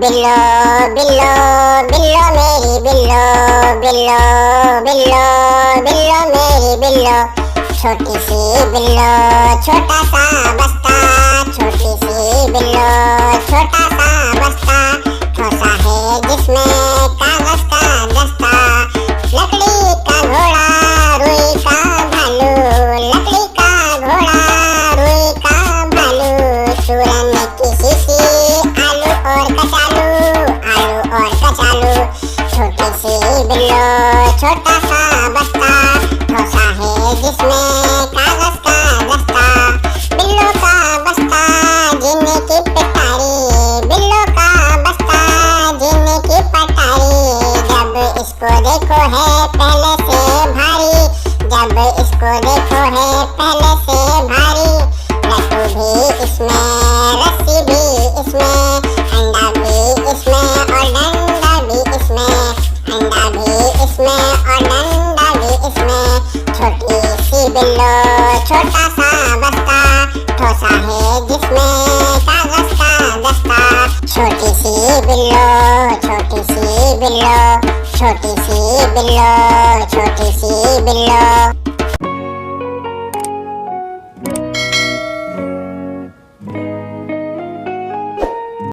बिल्लो बिल्लो बिल्लो मेरी बिल्लो बिल्लो बिल्लो बिल्लो मेरी बिल्लो। छोटी सी बिल्लो छोटा सा बस्ता, छोटी सी बिल्लो छोटा सा बस्ता, ठोसा है जिसमें कागज का दस्ता। लकड़ी का घोड़ा रुई का भालू, लकड़ी का घोड़ा रुई का भालू, चूरन की शीशी आलू और कचालू, आलू और कचालू। छोटी सी बिल्लो छोटा सा बस्ता, ठोसा है जिसमें कागज का दस्ता। बिल्लो का बस्ता जीने की पिटारी, बिल्लो का बस्ता जीने की पटारी। जब इसको देखो है पहले से भारी, जब इसको देखो है पहले से भारी। लट्टू भी इसमें, रस्सी भी इसमें, अंडा भी इसमें और डंडा भी इसमें, अंडा भी इसमें और डंडा भी इसमें। छोटी सी बिल्लो छोटा सा बस्ता, ठोसा है जिसमें कागज का दस्ता। छोटी सी बिल्लो छोटी सी बिल्लो, छोटी सी बिल्लो छोटी सी बिल्लो।